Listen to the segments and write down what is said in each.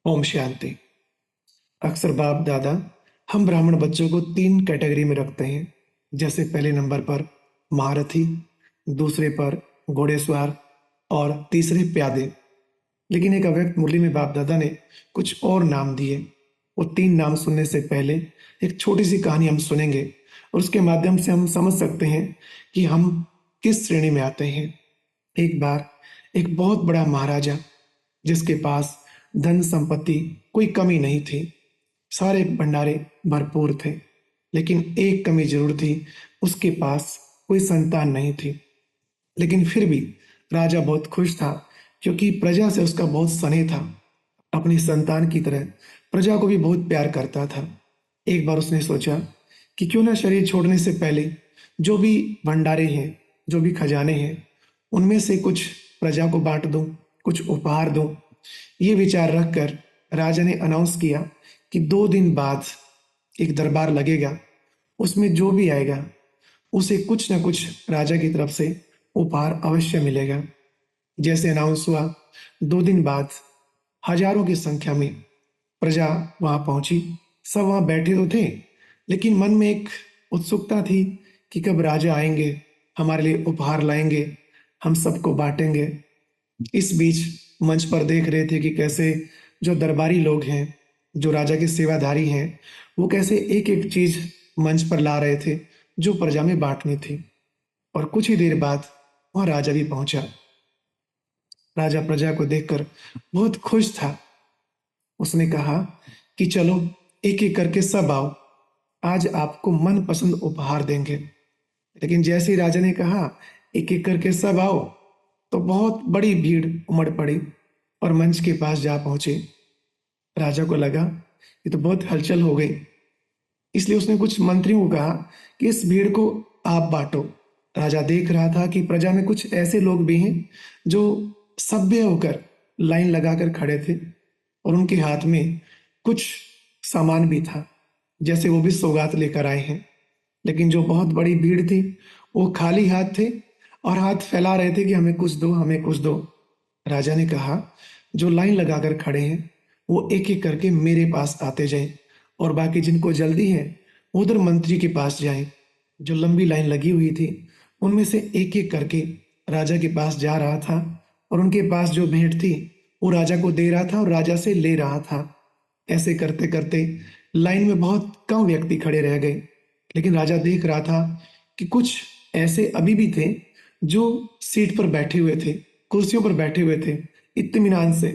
ओम शांति। अक्सर बाप दादा हम ब्राह्मण बच्चों को 3 कैटेगरी में रखते हैं। जैसे पहले नंबर पर महारथी, दूसरे पर घोड़ेसवार और तीसरे प्यादे। लेकिन एक अव्यक्त मुरली में बाप दादा ने कुछ और नाम दिए। वो 3 नाम सुनने से पहले एक छोटी सी कहानी हम सुनेंगे और उसके माध्यम से हम समझ सकते हैं कि हम किस श्रेणी में आते हैं। एक बार एक बहुत बड़ा महाराजा, जिसके पास धन संपत्ति कोई कमी नहीं थी, सारे भंडारे भरपूर थे, लेकिन एक कमी जरूर थी, उसके पास कोई संतान नहीं थी। लेकिन फिर भी राजा बहुत खुश था, क्योंकि प्रजा से उसका बहुत स्नेह था। अपनी संतान की तरह प्रजा को भी बहुत प्यार करता था। एक बार उसने सोचा कि क्यों ना शरीर छोड़ने से पहले जो भी भंडारे हैं, जो भी खजाने हैं, उनमें से कुछ प्रजा को बांट दूं, कुछ उपहार दूं। ये विचार रखकर राजा ने अनाउंस किया कि 2 दिन बाद एक दरबार लगेगा, उसमें जो भी आएगा उसे कुछ न कुछ राजा की तरफ से उपहार अवश्य मिलेगा। जैसे अनाउंस हुआ, 2 दिन बाद हजारों की संख्या में प्रजा वहां पहुंची। सब वहां बैठे तो थे, लेकिन मन में एक उत्सुकता थी कि कब राजा आएंगे, हमारे लिए उपहार लाएंगे, हम सबको बांटेंगे। इस बीच मंच पर देख रहे थे कि कैसे जो दरबारी लोग हैं, जो राजा के सेवाधारी हैं, वो कैसे एक एक चीज मंच पर ला रहे थे जो प्रजा में बांटनी थी। और कुछ ही देर बाद वहां राजा भी पहुंचा। राजा प्रजा को देखकर बहुत खुश था। उसने कहा कि चलो एक एक करके सब आओ, आज आपको मनपसंद उपहार देंगे। लेकिन जैसे ही राजा ने कहा एक एक करके सब आओ, तो बहुत बड़ी भीड़ उमड़ पड़ी और मंच के पास जा पहुंचे। राजा को लगा ये तो बहुत हलचल हो गई, इसलिए उसने कुछ मंत्रियों को कहा कि इस भीड़ को आप बांटो। राजा देख रहा था कि प्रजा में कुछ ऐसे लोग भी हैं जो सभ्य होकर लाइन लगाकर खड़े थे और उनके हाथ में कुछ सामान भी था, जैसे वो भी सौगात लेकर आए हैं। लेकिन जो बहुत बड़ी भीड़ थी, वो खाली हाथ थे और हाथ फैला रहे थे कि हमें कुछ दो, हमें कुछ दो। राजा ने कहा जो लाइन लगाकर खड़े हैं वो एक एक करके मेरे पास आते जाएं, और बाकी जिनको जल्दी है वो उधर मंत्री के पास जाएं। जो लंबी लाइन लगी हुई थी उनमें से एक एक करके राजा के पास जा रहा था और उनके पास जो भेंट थी वो राजा को दे रहा था और राजा से ले रहा था। ऐसे करते करते लाइन में बहुत कम व्यक्ति खड़े रह गए। लेकिन राजा देख रहा था कि कुछ ऐसे अभी भी थे जो सीट पर बैठे हुए थे, कुर्सियों पर बैठे हुए थे इत्मीनान से।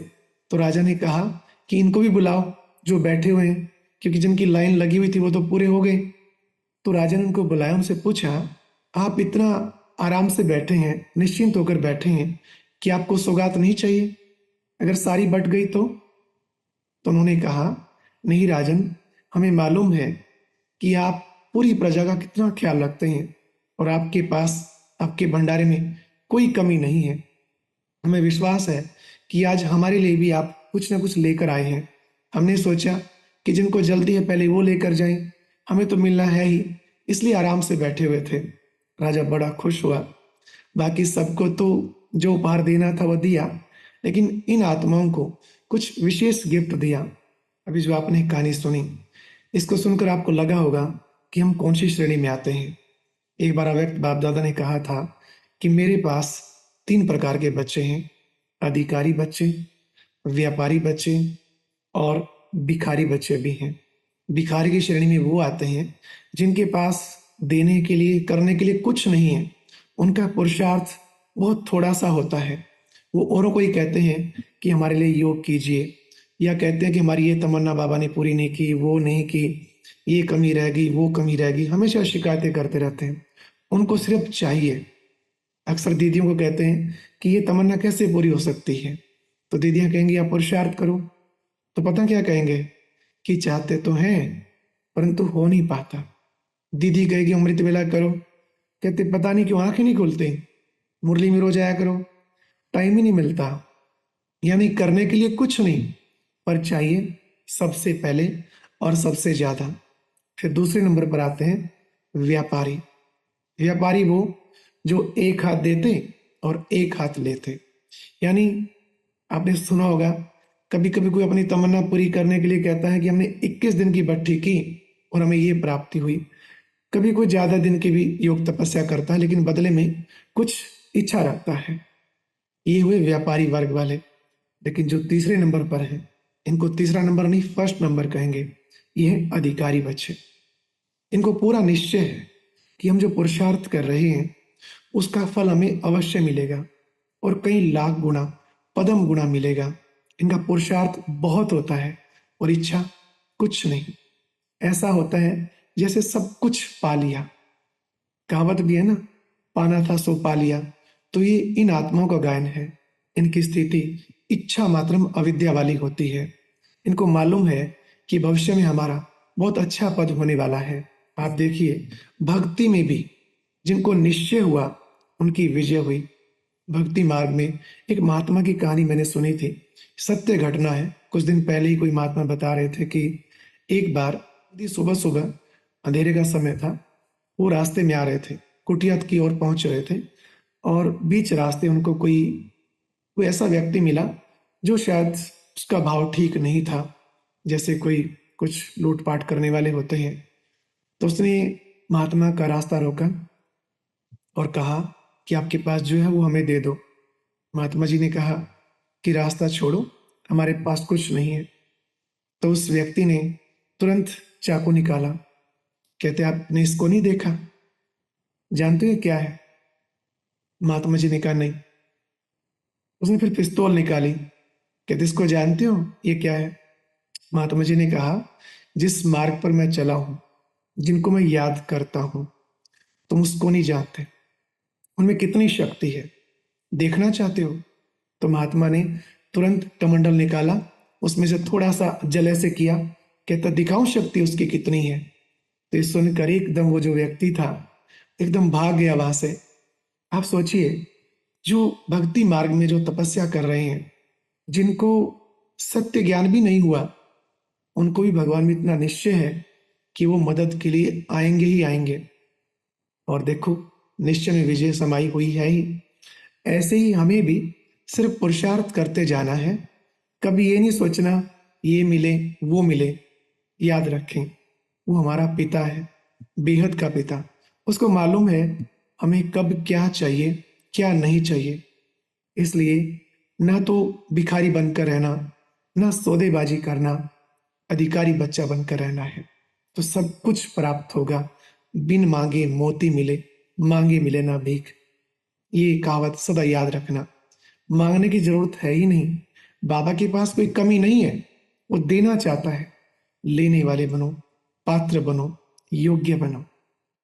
तो राजा ने कहा कि इनको भी बुलाओ जो बैठे हुए हैं, क्योंकि जिनकी लाइन लगी हुई थी वो तो पूरे हो गए। तो राजा ने उनको बुलाया, उनसे पूछा आप इतना आराम से बैठे हैं, निश्चिंत होकर बैठे हैं, कि आपको सौगात नहीं चाहिए? अगर सारी बट गई तो उन्होंने कहा नहीं राजन, हमें मालूम है कि आप पूरी प्रजा का कितना ख्याल रखते हैं और आपके पास, आपके भंडारे में कोई कमी नहीं है। हमें विश्वास है कि आज हमारे लिए भी आप कुछ ना कुछ लेकर आए हैं। हमने सोचा कि जिनको जल्दी है पहले वो लेकर जाएं, हमें तो मिलना है ही, इसलिए आराम से बैठे हुए थे। राजा बड़ा खुश हुआ। बाकी सबको तो जो उपहार देना था वो दिया, लेकिन इन आत्माओं को कुछ विशेष गिफ्ट दिया। अभी जो आपने कहानी सुनी, इसको सुनकर आपको लगा होगा कि हम कौन सी श्रेणी में आते हैं। एक बार अव्यक्त बाप दादा ने कहा था कि मेरे पास 3 प्रकार के बच्चे हैं, अधिकारी बच्चे, व्यापारी बच्चे और भिखारी बच्चे भी हैं। भिखारी की श्रेणी में वो आते हैं जिनके पास देने के लिए, करने के लिए कुछ नहीं है। उनका पुरुषार्थ बहुत थोड़ा सा होता है। वो औरों को ही कहते हैं कि हमारे लिए योग कीजिए, या कहते हैं कि हमारी ये तमन्ना बाबा ने पूरी नहीं की, वो नहीं की, ये कमी रह गई, वो कमी रह गई, हमेशा शिकायतें करते रहते हैं। उनको सिर्फ चाहिए। अक्सर दीदियों को कहते हैं कि ये तमन्ना कैसे पूरी हो सकती है, तो दीदियां कहेंगी आप पुरुषार्थ करो। तो पता क्या कहेंगे कि चाहते तो हैं परंतु हो नहीं पाता। दीदी कहेगी अमृत वेला करो, कहते पता नहीं क्यों आंखें नहीं खुलती, मुरली में रोज आया करो, टाइम ही नहीं मिलता। यानी करने के लिए कुछ नहीं, पर चाहिए सबसे पहले और सबसे ज्यादा। फिर दूसरे नंबर पर आते हैं व्यापारी। व्यापारी वो जो एक हाथ देते और एक हाथ लेते। यानी आपने सुना होगा कभी कभी कोई अपनी तमन्ना पूरी करने के लिए कहता है कि हमने 21 दिन की भट्ठी की और हमें ये प्राप्ति हुई। कभी कोई ज्यादा दिन की भी योग तपस्या करता है लेकिन बदले में कुछ इच्छा रखता है। ये हुए व्यापारी वर्ग वाले। लेकिन जो तीसरे नंबर पर है, इनको तीसरा नंबर नहीं फर्स्ट नंबर कहेंगे। ये है अधिकारी बच्चे। इनको पूरा निश्चय है कि हम जो पुरुषार्थ कर रहे हैं उसका फल हमें अवश्य मिलेगा और कई लाख गुना, पदम गुना मिलेगा। इनका पुरुषार्थ बहुत होता है और इच्छा कुछ नहीं। ऐसा होता है जैसे सब कुछ पा लिया। कहावत भी है ना, पाना था सो पा लिया। तो ये इन आत्माओं का गायन है। इनकी स्थिति इच्छा मात्रम अविद्या वाली होती है। इनको मालूम है कि भविष्य में हमारा बहुत अच्छा पद होने वाला है। आप देखिए, भक्ति में भी जिनको निश्चय हुआ उनकी विजय हुई। भक्ति मार्ग में एक महात्मा की कहानी मैंने सुनी थी। सत्य घटना है। कुछ दिन पहले ही कोई महात्मा बता रहे थे कि एक बार सुबह सुबह अंधेरे का समय था, वो रास्ते में आ रहे थे, कुटिया की ओर पहुंच रहे थे और बीच रास्ते उनको कोई कोई ऐसा व्यक्ति मिला जो शायद उसका भाव ठीक नहीं था, जैसे कोई कुछ लूटपाट करने वाले होते हैं। तो उसने महात्मा का रास्ता रोका और कहा कि आपके पास जो है वो हमें दे दो। महात्मा जी ने कहा कि रास्ता छोड़ो, हमारे पास कुछ नहीं है। तो उस व्यक्ति ने तुरंत चाकू निकाला। कहते आपने इसको नहीं देखा, जानते हो ये क्या है? महात्मा जी ने कहा नहीं। उसने फिर पिस्तौल निकाली। कहते इसको जानते हो ये क्या है? महात्मा जी ने कहा जिस मार्ग पर मैं चला हूं, जिनको मैं याद करता हूं, तुम उसको नहीं जानते, उनमें कितनी शक्ति है, देखना चाहते हो? तो महात्मा ने तुरंत कमंडल निकाला, उसमें से थोड़ा सा जल ऐसे किया। कहता दिखाऊं शक्ति उसकी कितनी है। तो ये सुनकर एकदम वो जो व्यक्ति था एकदम भाग गया वहां से। आप सोचिए, जो भक्ति मार्ग में जो तपस्या कर रहे हैं, जिनको सत्य ज्ञान भी नहीं हुआ, उनको भी भगवान में इतना निश्चय है कि वो मदद के लिए आएंगे ही आएंगे। और देखो, निश्चय में विजय समाई हुई है ही। ऐसे ही हमें भी सिर्फ पुरुषार्थ करते जाना है। कभी ये नहीं सोचना ये मिले वो मिले। याद रखें, वो हमारा पिता है, बेहद का पिता। उसको मालूम है हमें कब क्या चाहिए, क्या नहीं चाहिए। इसलिए ना तो भिखारी बनकर रहना, ना सौदेबाजी करना, अधिकारी बच्चा बनकर रहना है। तो सब कुछ प्राप्त होगा। बिन मांगे मोती मिले, मांगे मिले ना भीख। ये कहावत सदा याद रखना। मांगने की जरूरत है ही नहीं। बाबा के पास कोई कमी नहीं है, वो देना चाहता है। लेने वाले बनो, पात्र बनो, योग्य बनो।